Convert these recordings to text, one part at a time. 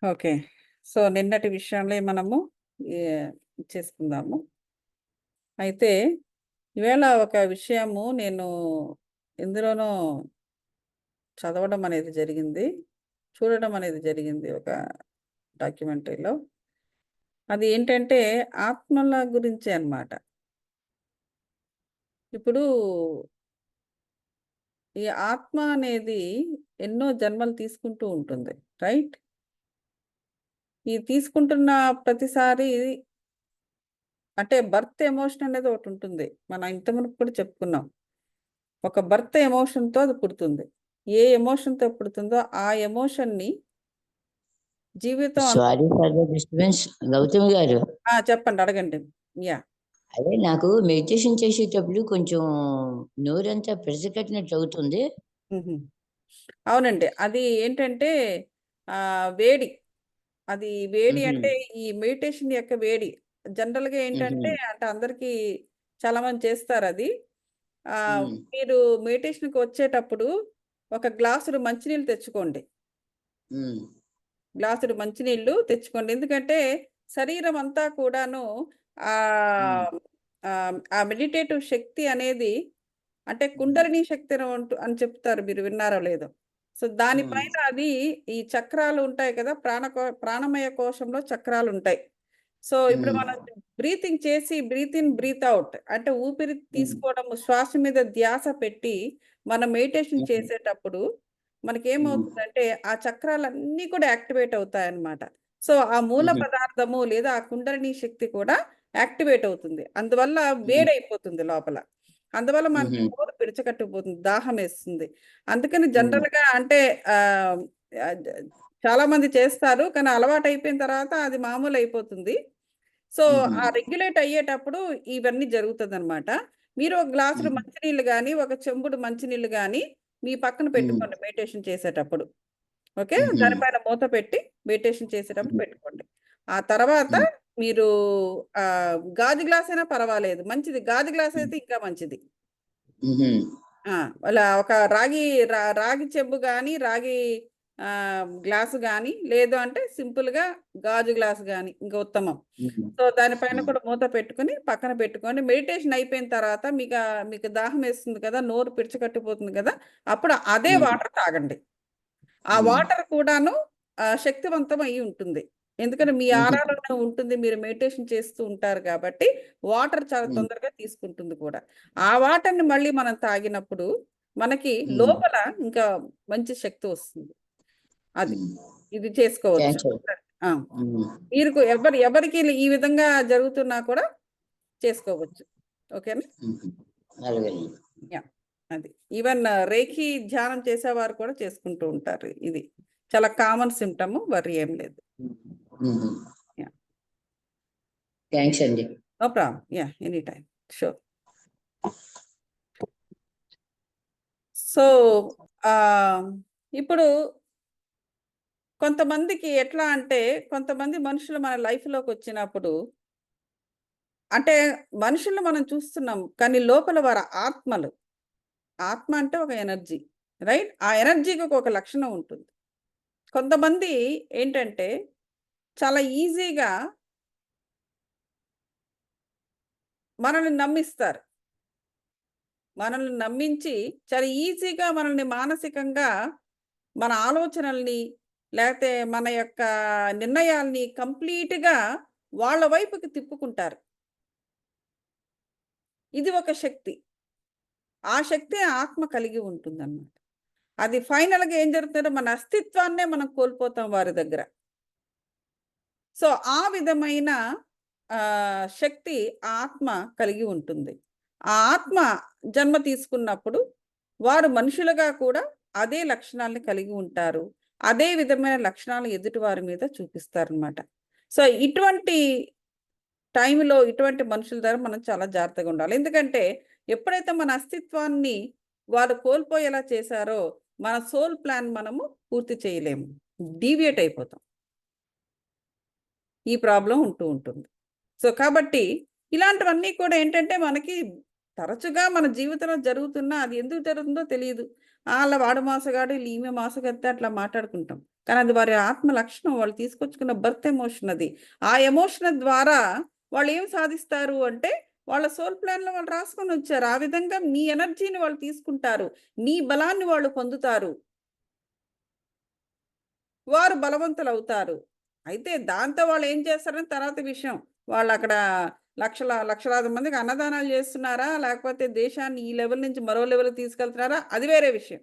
Okay. So, నిన్నటి విషయంలో మనము ఏ చేసుకుందాము. అయితే ఈవేళ ఒక విషయము నేను ఎందులోనో చదవడం అనేది జరిగింది. చూడడం అనేది జరిగింది ఒక డాక్యుమెంటరీలో. అది ఏంటంటే ఆత్మల గురించే అన్నమాట. ఇప్పుడు ఈ ఆత్మ అనేది ఎన్నో జన్మలు తీసుకుంటూ ఉంటుంది. రైట్? ఈ తీసుకుంటున్న ప్రతిసారి అంటే బర్త్ ఎమోషన్ అనేది ఒకటుంటుంది. మనం ఇంతకుమునుపు కూడా చెప్పుకున్నాం. ఒక బర్త్ ఎమోషన్‌తో అది పుడుతుంది. ఏ ఎమోషన్‌తో పుడుతుందో ఆ ఎమోషన్‌ని జీవితం అంతా sorry for the disturbance. Gautami గారు, చెప్పండి. అడగండి. యాహ్! అదే నాకు మెడిటేషన్ చేసేటప్పుడు కొంచెం నోరంతా పిడసకట్టినట్లు అవుతుంది. హుహు. అవునండి. అది ఏంటంటే వేడి. అది వేడి హుహు. అంటే ఈ మెడిటేషన్ యొక్క వేడి. జనరల్‌గా హుహు. ఏంటంటే అంటే అందరికీ చాలామంది చేస్తారది. హ్మ్. మీరు మెడిటేషన్‌కి వచ్చేటప్పుడు ఒక గ్లాసుడు మంచినీళ్ళు తెచ్చుకోండి. హ్మ్. గ్లాసుడు మంచినీళ్ళు తెచ్చుకోండి. ఎందుకంటే శరీరం అంతా కూడాను హ్మ్. ఆహ్, ఆ మెడిటేటివ్ శక్తి అనేది అంటే హ్మ్. కుండలిని శక్తి అని చెప్తారు. మీరు విన్నారో లేదో. సో, హ్మ్. దానిపైన అది ఈ చక్రాలు ఉంటాయి కదా! ప్రాణమయ కోశంలో చక్రాలుంటాయి. సో, ఇప్పుడు హ్మ్. మనం బ్రీతింగ్ చేసి బ్రీత్ ఇన్, బ్రీత్ ఔట్ అంటే ఊపిరి హ్మ్. తీసుకోవడం, శ్వాస మీద ధ్యాస పెట్టి మనం మెడిటేషన్ హ్మ్. చేసేటప్పుడు హ్మ్. మనకేమవుతుందంటే ఆ చక్రాలన్నీ కూడా యాక్టివేట్ అవుతాయన్నమాట. సో, ఆ మూల హుహు. పదార్థము లేదా ఆ కుండలిని శక్తి కూడా యాక్టివేట్ అవుతుంది. అందువల్ల హ్మ్. వేడైపోతుంది లోపల. అందువల్ల మనకి హుహు. నోరు పిడచకట్టుకుపోతుంది. దాహమేస్తుంది. అందుకని హ్మ్. జనరల్‌గా అంటే ఆహ్, ఆహ్, ద చాలామంది చేస్తారు. కానీ అలవాటయిపోయిన తర్వాత అది మామూలయిపోతుంది. సో, హుహు. ఆ రెగ్యులేట్ అయ్యేటప్పుడు ఇవన్నీ జరుగుతదనమాట. మీరు ఒక గ్లాసుడు హ్మ్. మంచినీళ్ళు గాని, ఒక చెంబుడు మంచినీళ్ళు గాని మీ పక్కన హ్మ్. పెట్టుకోండి మెడిటేషన్ చేసేటప్పుడు. ఓకే. హుహు. దానిపైన మూత పెట్టి మెడిటేషన్ చేసేటప్పుడు హ్మ్. పెట్టుకోండి. ఆ తర్వాత హ్మ్. మీరు గాజు గ్లాసైనా పర్వాలేదు. మంచిది. గాజు హ్మ్. గ్లాసయితే ఇంకా మంచిది. హుహు. ఆ! అలా ఒక రాగి చెంబు గాని, రాగి గ్లాసు గాని, లేదు అంటే సింపుల్‌గా గాజు గ్లాస్ గాని ఇంకా ఉత్తమం. హుహు. సో, దానిపైన హ్మ్. కూడా మూత పెట్టుకొని పక్కన పెట్టుకోండి. మెడిటేషన్ అయిపోయిన తర్వాత మీకు దాహమేస్తుంది కదా! నోరు పిడచకట్టిపోతుంది కదా! అప్పుడు అదే హ్మ్. వాటర్ తాగండి. ఆ హ్మ్. వాటర్ కూడాను శక్తివంతం అయ్యి ఉంటుంది. ఎందుకంటే మీ హుహు. ఆరాలోనే ఉంటుంది. మీరు మెడిటేషన్ చేస్తూ ఉంటారు కాబట్టి వాటర్ చాలా హ్మ్. తొందరగా తీసుకుంటుంది కూడా. ఆ వాటర్‌ని మళ్ళీ మనం తాగినప్పుడు మనకి హ్మ్. లోపల ఇంకా మంచి శక్తి వస్తుంది. అది. హ్మ్. ఇది చేసుకోవచ్చు. థాంక్స్ అండి. ఆ! హ్మ్. ఎవరికి ఈ విధంగా జరుగుతున్నా కూడా చేసుకోవచ్చు. ఓకేనా? హుహు. అలాగేనండి. యాహ్! అది. ఈవెన్ రేఖీ ధ్యానం చేసేవారు కూడా చేసుకుంటూ ఉంటారు ఇది. చాలా కామన్ సింప్టమ్ వర్రీ ఏం లేదు. హ్మ్. హుహు. యాహ్! థాంక్స్ అండి. No problem. Yeah! Any time. Sure. So, ah, ఇప్పుడు కొంతమందికి ఎట్లా అంటే, కొంతమంది మనుషులు మన లైఫ్‌లోకొచ్చినప్పుడు అంటే మనుషుల్ని మనం చూస్తున్నాం. కానీ లోపల వారి ఆత్మలు. ఆత్మ అంటే ఒక ఎనర్జీ. రైట్? ఆ ఎనర్జీకి ఒక లక్షణం ఉంటుంది. కొంతమంది ఏంటంటే చాలా ఈజీగా మనల్ని నమ్మిస్తారు. మనల్ని నమ్మించి చాలా ఈజీగా మనల్ని మానసికంగా మన ఆలోచనల్ని లేతే మన యొక్క నిర్ణయాల్ని కంప్లీట్‌గా వాళ్ళ వైపుకి తిప్పుకుంటారు. ఇది ఒక శక్తి. ఆ శక్తి ఆత్మ కలిగి ఉంటుందన్నమాట. అది ఫైనల్‌గా ఏం జరుగుతుందంటే మన అస్తిత్వాన్నే మనం కోల్పోతాం వారి దగ్గర. సో, ఆ విధమైన శక్తి ఆత్మ కలిగి ఉంటుంది. ఆ ఆత్మ జన్మ తీసుకున్నప్పుడు వారు మనుషులుగా కూడా అదే లక్షణాల్ని కలిగి ఉంటారు. అదే విధమైన లక్షణాలు ఎదుటి వారి మీద చూపిస్తారనమాట. సో, ఇటువంటి టైంలో ఇటువంటి మనుషుల దగ్గర మనం చాలా జాగ్రత్తగా ఉండాలి. ఎందుకంటే ఎప్పుడైతే మన అస్తిత్వాన్ని వారు కోల్పోయేలా చేశారో మన సోల్ ప్లాన్ మనము పూర్తి చేయలేము. డీవియేట్ అయిపోతాం. ఈ ప్రాబ్లమ్ ఉంటూ ఉంటుంది. సో, కాబట్టి ఇలాంటివన్నీ కూడా ఏంటంటే, మనకి తరచుగా మన జీవితంలో జరుగుతున్నా అది ఎందుకు జరుగుతుందో తెలీదు. ఆళ్ళ వాడు మోసగాడు, ఈమె మోసగత్తే అట్లా మాట్లాడుకుంటాం. కానీ అది వారి ఆత్మ లక్షణం, వాళ్ళు తీసుకొచ్చుకున్న బర్త్ ఎమోషన్ అది. ఆ ఎమోషన్ ద్వారా వాళ్ళు ఏం సాధిస్తారు అంటే వాళ్ళ సోల్ ప్లాన్లో వాళ్ళు రాసుకొని వచ్చారు. ఆ విధంగా నీ ఎనర్జీని వాళ్ళు తీసుకుంటారు, నీ బలాన్ని వాళ్ళు పొందుతారు, వారు బలవంతులు అవుతారు. అయితే దాంతో వాళ్ళు ఏం చేస్తారని తర్వాత విషయం. వాళ్ళు అక్కడ లక్షలాది మందికి అన్నదానాలు చేస్తున్నారా, లేకపోతే దేశాన్ని ఈ లెవెల్ నుంచి మరో లెవెల్కి తీసుకెళ్తున్నారా, అది వేరే విషయం.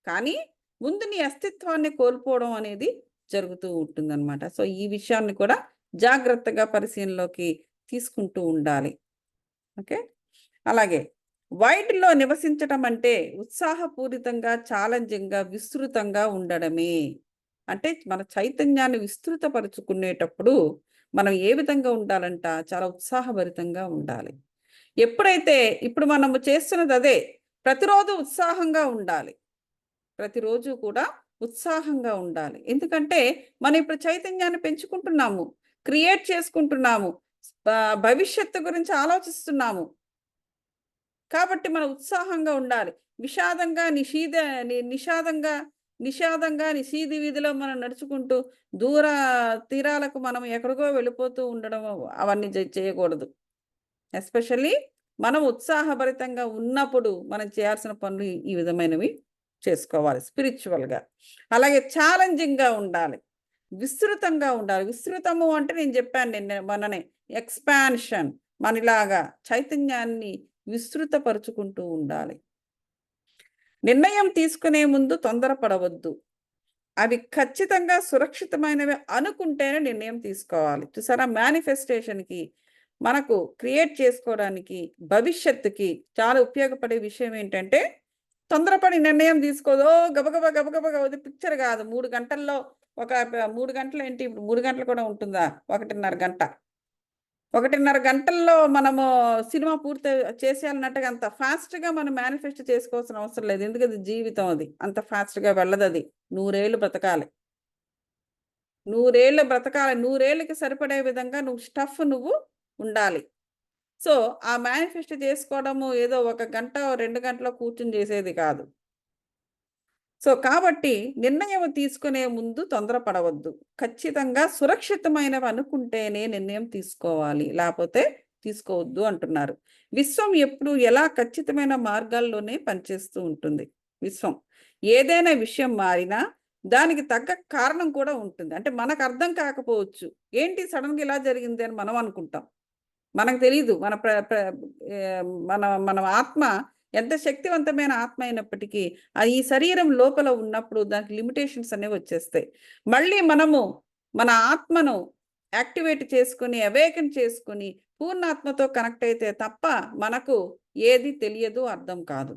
కానీ ముందు నీ అస్తిత్వాన్ని కోల్పోవడం అనేది జరుగుతూ ఉంటుందన్నమాట. సో ఈ విషయాన్ని కూడా జాగ్రత్తగా పరిశీలనలోకి తీసుకుంటూ ఉండాలి. ఓకే. అలాగే వైడ్లో నివసించటం అంటే ఉత్సాహపూరితంగా, ఛాలెంజింగ్గా, విస్తృతంగా ఉండడమే. అంటే మన చైతన్యాన్ని విస్తృతపరుచుకునేటప్పుడు మనం ఏ విధంగా ఉండాలంట, చాలా ఉత్సాహభరితంగా ఉండాలి. ఎప్పుడైతే ఇప్పుడు మనము చేస్తున్నది అదే, ప్రతిరోజు ఉత్సాహంగా ఉండాలి, ప్రతిరోజు కూడా ఉత్సాహంగా ఉండాలి. ఎందుకంటే మనం ఇప్పుడు చైతన్యాన్ని పెంచుకుంటున్నాము, క్రియేట్ చేసుకుంటున్నాము, భవిష్యత్తు గురించి ఆలోచిస్తున్నాము. కాబట్టి మనం ఉత్సాహంగా ఉండాలి. విషాదంగా నిషాదంగా నిశీధి వీధిలో మనం నడుచుకుంటూ దూర తీరాలకు మనం ఎక్కడికో వెళ్ళిపోతూ ఉండడం అవన్నీ చేయకూడదు. ఎస్పెషల్లీ మనం ఉత్సాహభరితంగా ఉన్నప్పుడు మనం చేయాల్సిన పనులు ఈ విధమైనవి చేసుకోవాలి స్పిరిచువల్గా. అలాగే ఛాలెంజింగ్గా ఉండాలి, విస్తృతంగా ఉండాలి. విస్తృతము అంటే నేను చెప్పాను మొన్ననే, ఎక్స్పాన్షన్. మనలాగా చైతన్యాన్ని విస్తృతపరుచుకుంటూ ఉండాలి. నిర్ణయం తీసుకునే ముందు తొందరపడవద్దు. అవి ఖచ్చితంగా సురక్షితమైనవి అనుకుంటేనే నిర్ణయం తీసుకోవాలి. చూసారా, మేనిఫెస్టేషన్కి, మనకు క్రియేట్ చేసుకోవడానికి, భవిష్యత్తుకి చాలా ఉపయోగపడే విషయం ఏంటంటే తొందరపడి నిర్ణయం తీసుకోదు. గబగబా గబగబా పిక్చర్ కాదు. 3 గంటల్లో ఒక 3 గంటలు ఏంటి, ఇప్పుడు 3 గంటలు కూడా ఉంటుందా, 1.5 గంట. 1.5 గంటల్లో మనము సినిమా పూర్తి చేసేయాలన్నట్టుగా అంత ఫాస్ట్గా మనం మేనిఫెస్ట్ చేసుకోవాల్సిన అవసరం లేదు. ఎందుకంటే జీవితం అది అంత ఫాస్ట్గా వెళ్ళదు. అది 100 ఏళ్ళు బ్రతకాలి, 100 ఏళ్ళు బ్రతకాలి. 100 ఏళ్ళకి సరిపడే విధంగా నువ్వు ఉండాలి. సో ఆ మేనిఫెస్ట్ చేసుకోవడము ఏదో 1 గంట 2 గంటలో కూర్చుని చేసేది కాదు. సో కాబట్టి నిర్ణయం తీసుకునే ముందు తొందరపడవద్దు. ఖచ్చితంగా సురక్షితమైనవి అనుకుంటేనే నిర్ణయం తీసుకోవాలి, లేకపోతే తీసుకోవద్దు అంటున్నారు. విశ్వం ఎప్పుడు ఎలా ఖచ్చితమైన మార్గాల్లోనే పనిచేస్తూ ఉంటుంది. విశ్వం ఏదైనా విషయం మారినా దానికి తగ్గ కారణం కూడా ఉంటుంది. అంటే మనకు అర్థం కాకపోవచ్చు, ఏంటి సడన్గా ఇలా జరిగింది అని మనం అనుకుంటాం. మనకు తెలీదు మన మన ఆత్మ ఎంత శక్తివంతమైన ఆత్మ అయినప్పటికీ ఈ శరీరం లోపల ఉన్నప్పుడు దానికి లిమిటేషన్స్ అనేవి వచ్చేస్తాయి. మళ్ళీ మనము మన ఆత్మను యాక్టివేట్ చేసుకుని, అవేకన్ చేసుకుని పూర్ణాత్మతో కనెక్ట్ అయితే తప్ప మనకు ఏది తెలియదు, అర్థం కాదు.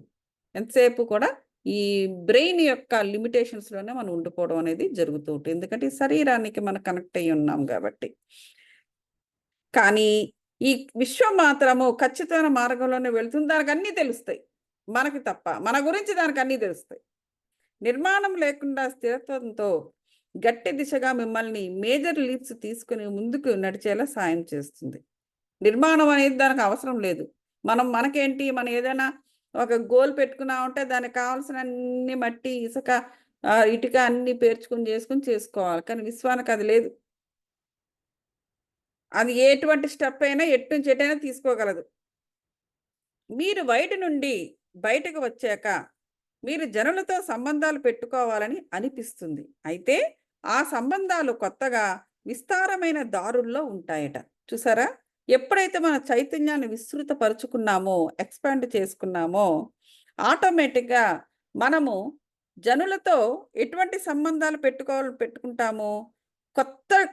ఎంతసేపు కూడా ఈ బ్రెయిన్ యొక్క లిమిటేషన్స్లోనే మనం ఉండిపోవడం అనేది జరుగుతూ ఉంటుంది. ఎందుకంటే ఈ శరీరానికి మనం కనెక్ట్ అయ్యి ఉన్నాం కాబట్టి. కానీ ఈ విశ్వం మాత్రము ఖచ్చితమైన మార్గంలోనే వెళ్తుంది. దానికి అన్నీ తెలుస్తాయి, మనకి తప్ప. మన గురించి దానికి అన్నీ తెలుస్తాయి. నిర్మాణం లేకుండా స్థిరత్వంతో గట్టి దిశగా మిమ్మల్ని మేజర్ లీప్స్ తీసుకుని ముందుకు నడిచేలా సాయం చేస్తుంది. నిర్మాణం అనేది దానికి అవసరం లేదు. మనకేంటి, మనం ఏదైనా ఒక గోల్ పెట్టుకున్నామంటే దానికి కావాల్సిన అన్ని మట్టి, ఇసుక, ఇటుక అన్ని పేర్చుకుని చేసుకోవాలి. కానీ విశ్వానికి అది లేదు. అది ఎటువంటి స్టెప్ అయినా ఎటు నుంచి ఎటైనా తీసుకోగలదు. మీరు బయట నుండి బయటకు వచ్చాక మీరు జనులతో సంబంధాలు పెట్టుకోవాలని అనిపిస్తుంది. అయితే ఆ సంబంధాలు కొత్తగా విస్తారమైన దారుల్లో ఉంటాయట. చూసారా, ఎప్పుడైతే మన చైతన్యాన్ని విస్తృతపరుచుకున్నామో, ఎక్స్పాండ్ చేసుకున్నామో, ఆటోమేటిక్గా మనము జనులతో ఎటువంటి సంబంధాలు పెట్టుకుంటామో,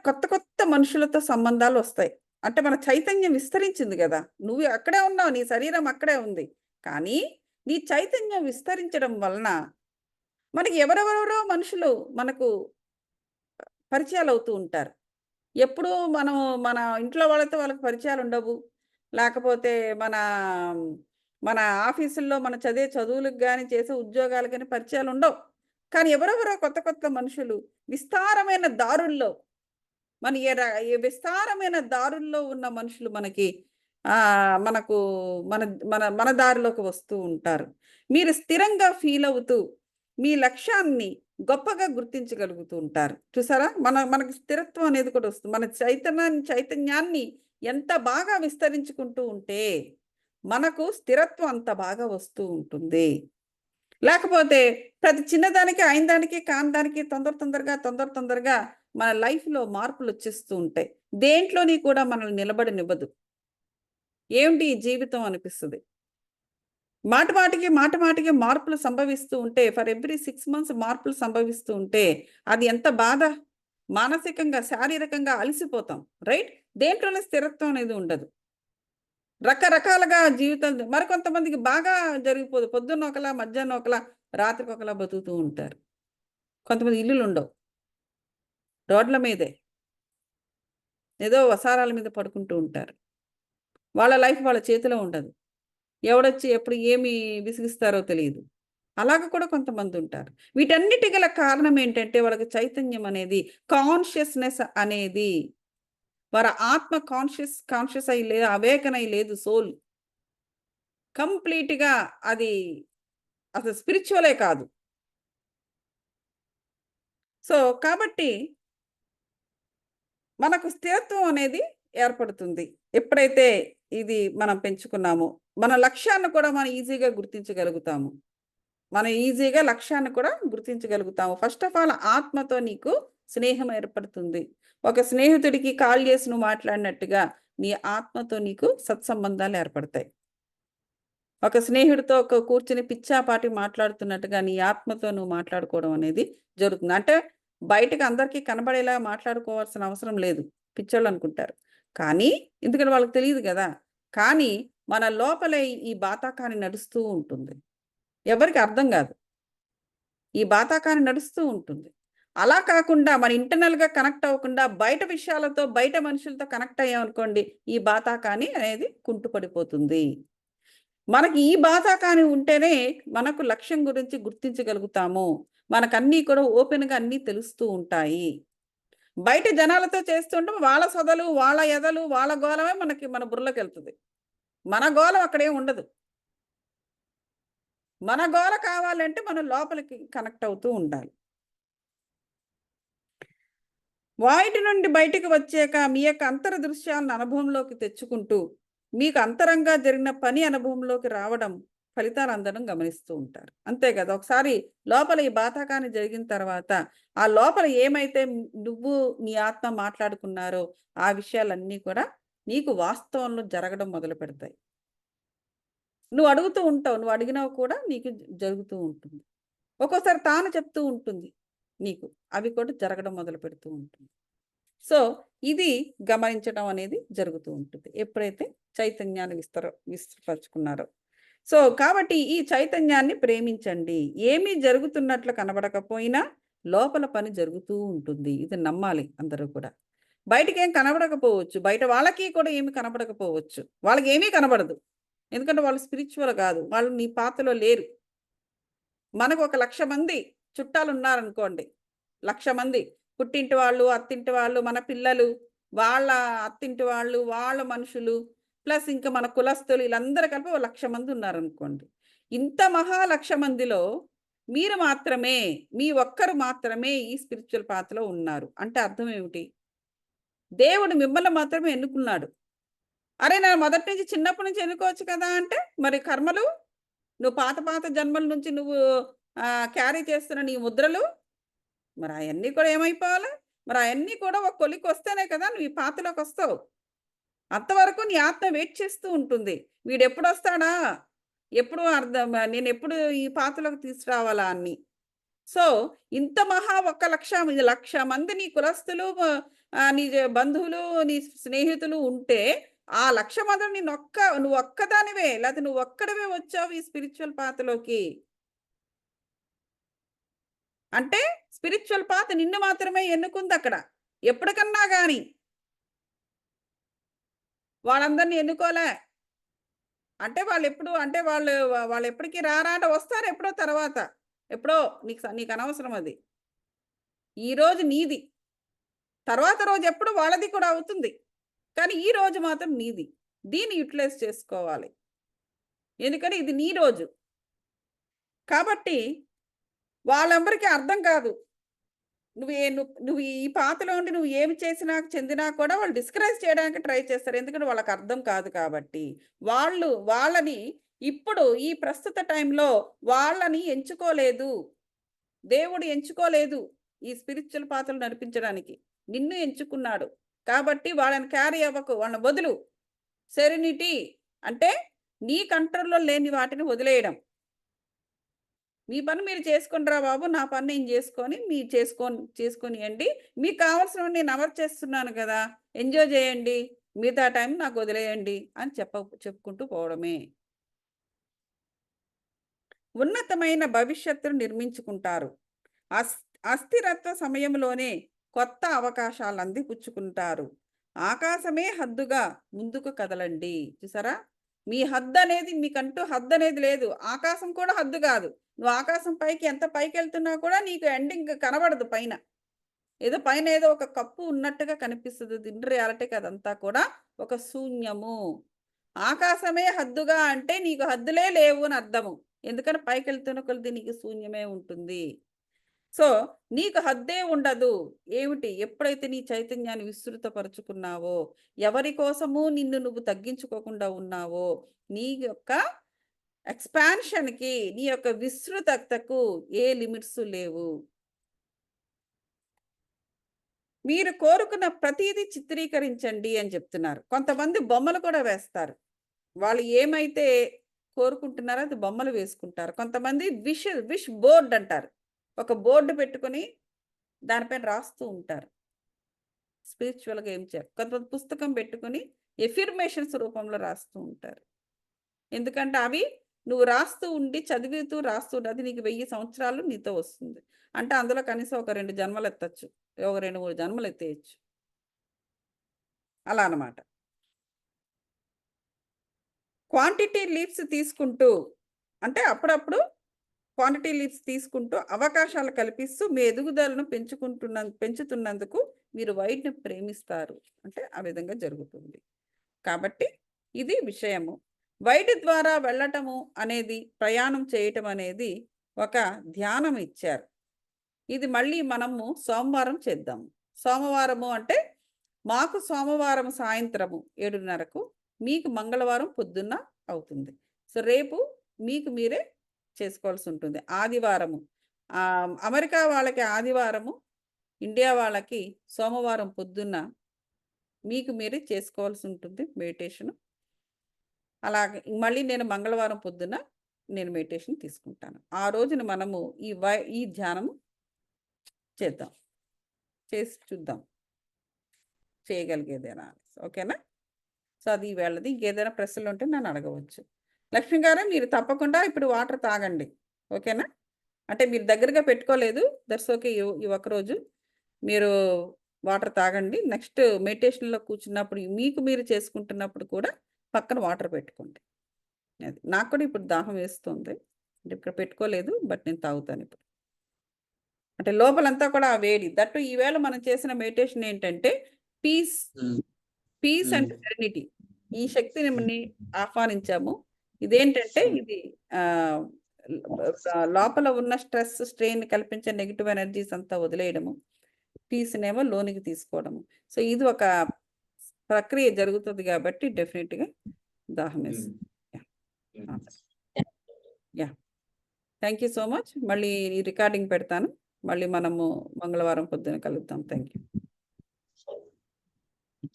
కొత్త మనుషులతో సంబంధాలు వస్తాయి. అంటే మన చైతన్యం విస్తరించింది కదా. నువ్వు అక్కడే ఉన్నావు, నీ శరీరం అక్కడే ఉంది. కానీ నీ చైతన్యం విస్తరించడం వలన మనకి ఎవరెవరో మనుషులు మనకు పరిచయాలు అవుతూ ఉంటారు. ఎప్పుడు మనం మన ఇంట్లో వాళ్ళతో వాళ్ళకి పరిచయాలు ఉండవు. లేకపోతే మన మన ఆఫీసుల్లో మన చదివే చదువులకు కానీ, చేసే ఉద్యోగాలకు కానీ పరిచయాలు ఉండవు. కానీ ఎవరెవరో కొత్త మనుషులు విస్తారమైన దారుల్లో ఈ విస్తారమైన దారుల్లో ఉన్న మనుషులు మనకు మన మన మన దారిలోకి వస్తూ ఉంటారు. మీరు స్థిరంగా ఫీల్ అవుతూ మీ లక్ష్యాన్ని గొప్పగా గుర్తించగలుగుతూ ఉంటారు. చూసారా? మనకి స్థిరత్వం అనేది కూడా వస్తుంది. మన చైతన్యాన్ని ఎంత బాగా విస్తరించుకుంటూ ఉంటే మనకు స్థిరత్వం అంత బాగా వస్తూ ఉంటుంది. లేకపోతే ప్రతి చిన్నదానికి, అయిన దానికి, కాని దానికి తొందరగా మన లైఫ్‌లో మార్పులొచ్చేస్తూ ఉంటాయి. దేంట్లోని కూడా మనల్ని నిలబడనివ్వదు. ఏమిటి ఈ జీవితం అనిపిస్తది. మాటిమాటికి మార్పులు సంభవిస్తూ ఉంటే, ఫర్ ఎవ్రీ 6 మంత్స్ మార్పులు సంభవిస్తూ ఉంటే, అది ఎంత బాధ! మానసికంగా, శారీరకంగా అలసిపోతాం. రైట్? దేంట్లోనే స్థిరత్వం అనేది ఉండదు. రకరకాలుగా జీవితం మరికొంతమందికి బాగా జరిగిపోదు. పొద్దున్న ఒకలా, మధ్యాహ్నం ఒకలా, రాత్రికి ఒకలా బతుకుతూ ఉంటారు. కొంతమంది ఇల్లులుండవు. రోడ్ల మీదే. ఏదో వసారాల మీద పడుకుంటూ ఉంటారు. వాళ్ళ లైఫ్ వాళ్ళ చేతిలో ఉండదు. ఎవడొచ్చి ఎప్పుడు ఏమి విసిగిస్తారో తెలీదు. అలాగ కూడా కొంతమందుంటారు. వీటన్నిటి గల కారణం ఏంటంటే, వాళ్ళకి చైతన్యం అనేది, కాన్షియస్‌నెస్ అనేది, వారి ఆత్మ కాన్షియస్ అయ్యి లేదు, అవేకన్ అయ్యి లేదు సోల్. కంప్లీట్‌గా అది అసలు స్పిరిచ్యువలే కాదు. సో, కాబట్టి మనకు స్థిరత్వం అనేది ఏర్పడుతుంది. ఎప్పుడైతే ఇది మనం పెంచుకున్నామో, మన లక్ష్యాన్ని కూడా మనం ఈజీగా గుర్తించగలుగుతాము. మనం ఈజీగా లక్ష్యాన్ని కూడా గుర్తించగలుగుతాము. ఫస్ట్ ఆఫ్ ఆల్ ఆత్మతో నీకు స్నేహం ఏర్పడుతుంది. ఒక స్నేహితుడికి కాల్ చేసి నువ్వు మాట్లాడినట్టుగా, నీ ఆత్మతో నీకు సత్సంబంధాలు ఏర్పడతాయి. ఒక స్నేహితుడితో కూర్చొని పిచ్చాపాటి మాట్లాడుతున్నట్టుగా నీ ఆత్మతో నువ్వు మాట్లాడుకోవడం అనేది జరుగుతుంది. అంటే బయటకి అందరికీ కనబడేలా మాట్లాడుకోవాల్సిన అవసరం లేదు. పిచ్చోళ్ళు అనుకుంటారు. కానీ ఎందుకంటే వాళ్ళకి తెలీదు గదా! కానీ మన లోపలే ఈ బాతాకాని నడుస్తూ ఉంటుంది. ఎవరికీ అర్థం గాదు. ఈ బాతాకాని నడుస్తూ ఉంటుంది. అలా కాకుండా మన ఇంటర్నల్‌గా కనెక్ట్ అవ్వకుండా బయట విషయాలతో, బయట మనుషులతో కనెక్ట్ అయ్యామనుకోండి, ఈ బాతాకాని అనేది కుంటుపడిపోతుంది. మనకి ఈ బాతాకాని ఉంటేనే మనకు లక్ష్యం గురించి గుర్తించగలుగుతాము. మనకన్నీ కూడా ఓపెన్‌గా అన్నీ తెలుస్తూ ఉంటాయి. బయట జనాలతో చేస్తుంటే వాళ్ళ సొదలు, వాళ్ళ ఎదలు, వాళ్ళ గోలమే మనకి మన బుర్రలోకెళ్తది. మన గోల అక్కడేం ఉండదు. మన గోల కావాలంటే మనం లోపలికి కనెక్ట్ అవుతూ ఉండాలి. వాయిటి నుండి బయటికి వచ్చాక మీ యొక్క అంతర్దృశ్యాలను అనుభవంలోకి తెచ్చుకుంటూ, మీకు అంతరంగా జరిగిన పని అనుభవంలోకి రావడం, ఫలితాలు అందడం గమనిస్తూ ఉంటారు. అంతే కదా! ఒకసారి లోపల ఈ బాతాకాని జరిగిన తర్వాత, ఆ లోపల ఏమైతే నువ్వు, నీ ఆత్మ మాట్లాడుకున్నారో, ఆ విషయాలన్నీ కూడా నీకు వాస్తవంలో జరగడం మొదలుపెడతాయి. నువ్వు అడుగుతూ ఉంటావు. నువ్వు అడిగినవి కూడా నీకు జరుగుతూ ఉంటుంది. ఒక్కోసారి తాను చెప్తూ ఉంటుంది నీకు. అవి కూడా జరగడం మొదలుపెడుతూ ఉంటుంది. సో, ఇది గమనించడం అనేది జరుగుతూ ఉంటుంది. ఎప్పుడైతే చైతన్యాన్ని విస్తృపరుచుకున్నారో. సో, కాబట్టి ఈ చైతన్యాన్ని ప్రేమించండి. ఏమీ జరుగుతున్నట్లు కనబడకపోయినా లోపల పని జరుగుతూ ఉంటుంది. ఇది నమ్మాలి అందరూ కూడా. బయటికేం కనబడకపోవచ్చు. బయట వాళ్ళకి కూడా ఏమి కనబడకపోవచ్చు. వాళ్ళకేమీ కనబడదు. ఎందుకంటే వాళ్ళు స్పిరిచ్యువల్ కాదు. వాళ్ళు నీ పాతలో లేరు. మనకు ఒక 1,00,000 మంది చుట్టాలున్నారనుకోండి. 1,00,000 మంది. పుట్టింటి వాళ్ళు, అత్తింటి వాళ్ళు, మన పిల్లలు, వాళ్ళ అత్తింటి వాళ్ళు, వాళ్ళ మనుషులు, ప్లస్ ఇంకా మన కులస్తులు ఈళ్ళందరూ కలిపి ఓ 1,00,000 మంది ఉన్నారనుకోండి. ఇంత మహా 1,00,000 మందిలో మీరు మాత్రమే, మీ ఒక్కరు మాత్రమే ఈ స్పిరిచ్యువల్ పాత్‌లో ఉన్నారు. అంటే అర్థం ఏమిటి? దేవుడు మిమ్మల్ని మాత్రమే ఎన్నుకున్నాడు. అరే! నేను మొదటి నుంచి చిన్నప్పటి నుంచి ఎన్నుకోవచ్చు కదా! అంటే మరి కర్మలు? నువ్వు పాత జన్మల నుంచి నువ్వు క్యారీ చేస్తున్న నీ ముద్రలు, మరి అయన్నీ కూడా ఏమైపోవాలి? మరి అయన్నీ కూడా ఒక కొలిక్కొస్తేనే కదా నువ్వు ఈ పాతలోకొస్తావు. అంతవరకు నీ ఆత్మ వెయిట్ చేస్తూ ఉంటుంది. వీడెప్పుడొస్తాడా? ఎప్పుడు నేనెప్పుడు ఈ పాతలోకి తీసుకురావాలా అని. సో, ఇంత మహా ఒక 1,00,000 మంది నీ కులస్తులు, నీ బంధువులు, నీ స్నేహితులు ఉంటే, ఆ 1,00,000 మందిలో నువ్వొక్కదానివే, లేతే నువ్వొక్కడివే వచ్చావు ఈ స్పిరిచ్యువల్ పాత్‌లోకి. అంటే స్పిరిచ్యువల్ పాత్ నిన్ను మాత్రమే ఎన్నుకుందక్కడ. ఎప్పటికన్నా గాని. వాళ్ళందరిని ఎన్నుకోలే. అంటే వాళ్ళెప్పటికి రారా అంటే వస్తారు ఎప్పుడో తర్వాత. ఎప్పుడో నీకనవసరం అది. ఈరోజు నీది. తర్వాత రోజు ఎప్పుడు వాళ్ళది కూడా అవుతుంది. కానీ ఈ రోజు మాత్రం నీది. దీన్ని యుటిలైజ్ చేసుకోవాలి. ఎందుకంటే ఇది నీ రోజు. కాబట్టి వాళ్ళెవ్వరికీ అర్థం కాదు. నువ్వు ఈ పాతలో ఉండి నువ్వు ఏమి చేసినా, చెందినా కూడా వాళ్ళు డిస్కరేజ్ చేయడానికి ట్రై చేస్తారు. ఎందుకంటే వాళ్ళకి అర్థం కాదు కాబట్టి. వాళ్ళని ఇప్పుడు ఈ ప్రస్తుత టైంలో వాళ్ళని ఎంచుకోలేదు. దేవుడు ఎంచుకోలేదు ఈ స్పిరిచ్యువల్ పాత్రలు నడిపించడానికి. నిన్ను ఎంచుకున్నాడు. కాబట్టి వాళ్ళని క్యారీ అవ్వకు. వాళ్ళని వదులు. సెరెనిటీ అంటే నీ కంట్రోల్‌లో లేని వాటిని వదిలేయడం. మీ పని మీరు చేసుకొనిరా బాబు. నా పని నేను చేసుకొని మీరు చేసుకొనియండి. మీకు కావాల్సినవి నేను అమలు చేస్తున్నాను కదా! ఎంజాయ్ చేయండి. మిగతా టైం నాకు వదిలేయండి అని చెప్పుకుంటూ పోవడమే. ఉన్నతమైన భవిష్యత్తును నిర్మించుకుంటారు. అస్థిరత్వ సమయంలోనే కొత్త అవకాశాలు అందిపుచ్చుకుంటారు. ఆకాశమే హద్దుగా ముందుకు కదలండి. చూసారా? మీ హద్దు అనేది మీకంటూ హద్దు అనేది లేదు. ఆకాశం కూడా హద్దు కాదు. నువ్వు ఆకాశం పైకి ఎంత పైకెళ్తున్నా కూడా నీకు ఎండింగ్ కనబడదు పైన. పైన ఏదో ఒక కప్పు ఉన్నట్టుగా కనిపిస్తది. ఇన్ రియాలిటీకి అదంతా కూడా ఒక శూన్యము. ఆకాశమే హద్దుగా అంటే నీకు హద్దులే లేవు అని అర్థము. ఎందుకంటే పైకెళ్తున్న కొలది నీకు శూన్యమే ఉంటుంది. సో, నీకు హద్దే ఉండదు. ఎప్పుడైతే నీ చైతన్యాన్ని విస్తృతపరుచుకున్నావో, ఎవరి కోసము నిన్ను నువ్వు తగ్గించుకోకుండా ఉన్నావో, నీ యొక్క ఎక్స్‌పాన్షన్‌కి, నీ యొక్క విస్తృతతకు ఏ లిమిట్స్ లేవు. మీరు కోరుకున్న ప్రతీదీ చిత్రీకరించండి అని చెప్తున్నారు. కొంతమంది బొమ్మలు కూడా వేస్తారు. వాళ్ళు ఏమైతే కోరుకుంటున్నారో అది బొమ్మలు వేసుకుంటారు. కొంతమంది విష్ బోర్డ్ అంటారు. ఒక బోర్డ్ పెట్టుకొని దానిపైన రాస్తూ ఉంటారు. స్పిరిచ్యువల్‌గా ఏం చేయాలి. కొంతమంది పుస్తకం పెట్టుకొని ఎఫర్మేషన్స్ రూపంలో రాస్తూ ఉంటారు. ఎందుకంటే అవి నువ్వు రాస్తూ ఉండి, చదువుతూ రాస్తూ అది నీకు 1000 సంవత్సరాలు నీతో వస్తుంది. అంటే అందులో కనీసం ఒక 2 జన్మలు ఎత్తొచ్చు. ఒక 2, 3 జన్మలు ఎత్తేయొచ్చు. అలా అన్నమాట. క్వాంటిటీ లీప్స్ తీసుకుంటూ అంటే అప్పుడప్పుడు క్వాంటిటీ లీప్స్ తీసుకుంటూ అవకాశాలు కల్పిస్తూ మీ ఎదుగుదలను పెంచుతున్నందుకు మీరు వైట్‌ని ప్రేమిస్తారు. అంటే ఆ విధంగా జరుగుతుంది. కాబట్టి ఇది విషయము. వైట్ ద్వారా వెళ్ళటము అనేది, ప్రయాణం చేయటం అనేది ఒక ధ్యానం ఇచ్చారు. ఇది మళ్ళీ మనము సోమవారం చేద్దాము. సోమవారము అంటే మాకు సోమవారం సాయంత్రము 7:30కు, మీకు మంగళవారం పొద్దున్న అవుతుంది. సో, రేపు మీకు మీరే చేసుకోవాల్సి ఉంటుంది. ఆదివారము అమెరికా వాళ్ళకి ఆదివారము, ఇండియా వాళ్ళకి సోమవారం పొద్దున్న మీకు మీరే చేసుకోవాల్సి ఉంటుంది మెడిటేషను. అలాగే మళ్ళీ నేను మంగళవారం పొద్దున్న నేను మెడిటేషన్ తీసుకుంటాను. ఆ రోజున మనము ఈ ధ్యానము చేద్దాం. చేసి చూద్దాం. చేయగలిగేదేనా? ఓకేనా? సో, అది ఈవేళది. ఇంకేదైనా ప్రశ్నలుంటే నన్ను అడగవచ్చు. లక్ష్మి గారు మీరు తప్పకుండా ఇప్పుడు వాటర్ తాగండి. ఓకేనా? అంటే మీరు దగ్గరగా పెట్టుకోలేదు. That's okay. ఈ ఒక్కరోజు మీరు వాటర్ తాగండి. నెక్స్ట్ మెడిటేషన్‌లో కూర్చున్నప్పుడు మీకు మీరు చేసుకుంటున్నప్పుడు కూడా పక్కన వాటర్ పెట్టుకోండి. అది. నాకు కూడా ఇప్పుడు దాహం వేస్తుంది. అంటే ఇక్కడ పెట్టుకోలేదు. బట్ నేను తాగుతానిప్పుడు. అంటే లోపలంతా కూడా ఆ వేడి. దట్టు ఈవేళ మనం చేసిన మెడిటేషన్ ఏంటంటే పీస్ అండ్ సెరెనిటీ. ఈ శక్తిని ఆహ్వానించాము. ఇదేంటంటే ఇది ఆహ్, లోపల ఉన్న స్ట్రెస్, స్ట్రెయిన్ కల్పించే నెగెటివ్ ఎనర్జీస్ అంతా వదిలేయడము. పీస్‌నేమో లోనికి తీసుకోవడము. సో, ఇది ఒక ప్రక్రియ జరుగుతది గాబట్టి డెఫినిట్‌గా దాహం వేస్తుంది. Yeah! Yeah! Thank you so much. మళ్ళీ ఈ రికార్డింగ్ పెడతాను. మళ్ళీ మనము మంగళవారం పొద్దున కలుద్దాం. Thank you.